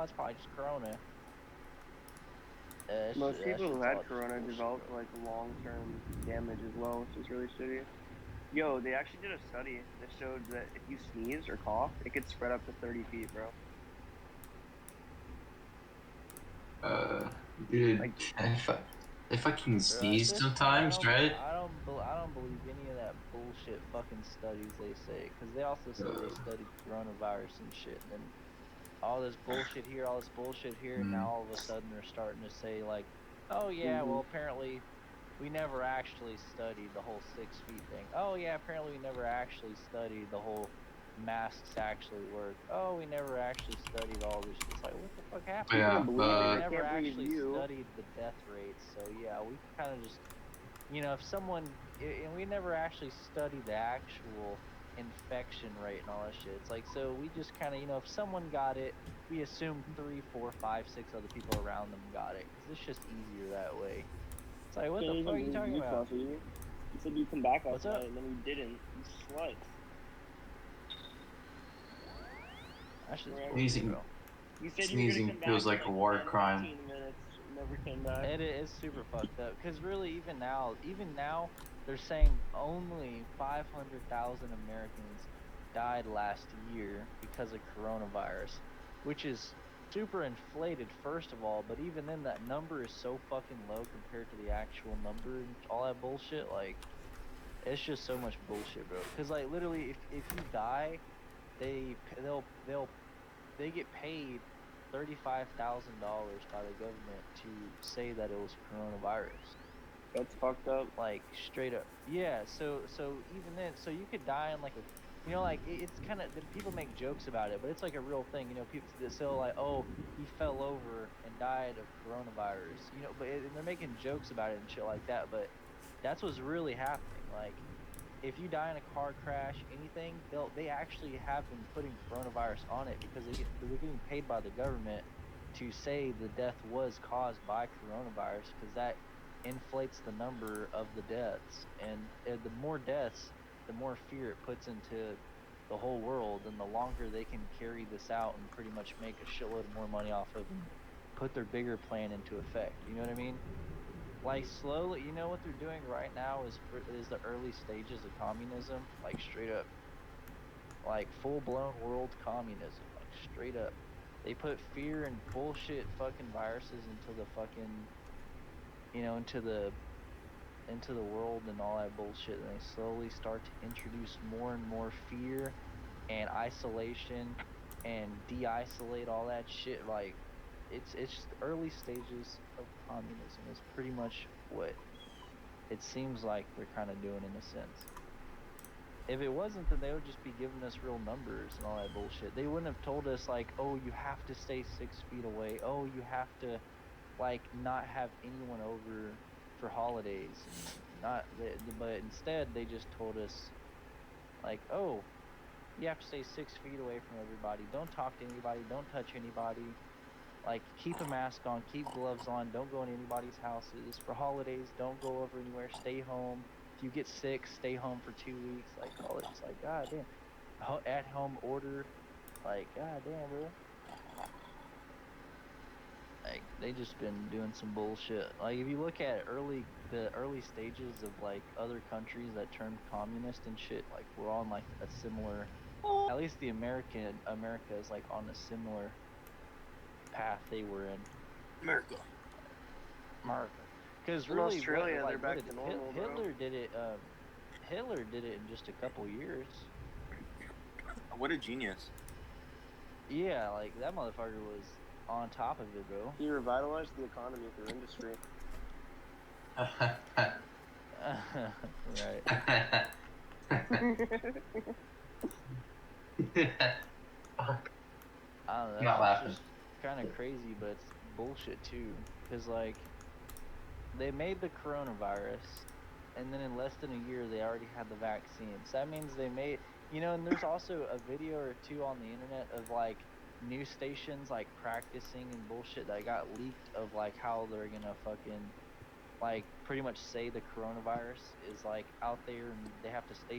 it's probably just corona. Most That people who shit's had all just corona bullshit, developed bro. like long-term damage as well, which is really shitty. Yo, they actually did a study that showed that if you sneeze or cough, it could spread up to 30 feet, bro. Uh, dude, Like, if I can Bro, at sneeze this point, sometimes, right? I don't believe any of that bullshit fucking studies they say, because they also say they Uh, studied coronavirus and shit, and then all this bullshit here, all this bullshit here, and now mm, all of a sudden they're starting to say like, oh yeah, well hmm apparently we never actually studied the whole 6 feet thing. Oh yeah, apparently we never actually studied the whole masks actually work. Oh, we never actually studied all this shit. It's like, what the fuck happened? people don't yeah, Oh, believe we it. They never can't believe actually you. studied the death rates. So yeah, we kind of just, if someone, and we never actually studied the actual infection rate and all that shit. It's like, so we just kind of, if someone got it, we assume three, four, five, six other people around them got it because it's just easier that way. It's like, what Can't the fuck even are you believe talking you, about? Fluffy. You said you'd come back last What's up? night, and then you didn't. You slut. That shit's Right? bullshit, sneezing bro. You said you were gonna sneezing come feels back in like a like war 10, crime. 15 minutes. Never came back. It is super fucked up because really, even now, they're saying only 500,000 Americans died last year because of coronavirus, which is super inflated, first of all. But even then, that number is so fucking low compared to the actual number and all that bullshit. Like, it's just so much bullshit, bro. Because like literally, if you die, they get paid $35,000 by the government to say that it was coronavirus. That's fucked up. Like straight up. Yeah, so even then, so you could die in like a, like it's kind of, people make jokes about it, but it's like a real thing. People that say like, oh, he fell over and died of coronavirus. And they're making jokes about it and shit like that, but that's what's really happening. Like, if you die in a car crash, anything, they actually have been putting coronavirus on it because they're getting paid by the government to say the death was caused by coronavirus because that inflates the number of the deaths, and the more deaths, the more fear it puts into the whole world, and the longer they can carry this out and pretty much make a shitload of more money off of and put their bigger plan into effect. You know what I mean? Like slowly, what they're doing right now is the early stages of communism, like straight up, like full blown world communism, like straight up. They put fear and bullshit fucking viruses into the fucking, into the world and all that bullshit, and they slowly start to introduce more and more fear and isolation and de-isolate all that shit. Like, it's just the early stages of communism is pretty much what it seems like they're kind of doing in a sense. If it wasn't, then they would just be giving us real numbers and all that bullshit. They wouldn't have told us like, oh, you have to stay 6 feet away. Oh, you have to like not have anyone over for holidays and not. But instead, they just told us like, oh, you have to stay 6 feet away from everybody. Don't talk to anybody. Don't touch anybody. Like, keep a mask on, keep gloves on, don't go in anybody's houses. For holidays, don't go over anywhere, stay home. If you get sick, stay home for 2 weeks. Like, all it's like, god damn. At home order, like, god damn, bro. Like, they just been doing some bullshit. Like, if you look at the early stages of like other countries that turned communist and shit, like we're on like a similar, at least America is like on a similar path they were in. America. America. Because In really, Australia, they're what back did to normal, bro. Hitler did it? Hitler did it in just a couple years. What a genius. Yeah, like that motherfucker was on top of it, bro. He revitalized the economy through industry. Right. Fuck. I don't know. I'm That's not just laughing. just kind of crazy, but it's bullshit too. Because like they made the coronavirus, and then in less than a year they already had the vaccine. So that means they made, and there's also a video or two on the internet of like news stations like practicing and bullshit that got leaked of like how they're gonna fucking like pretty much say the coronavirus is like out there and they have to stay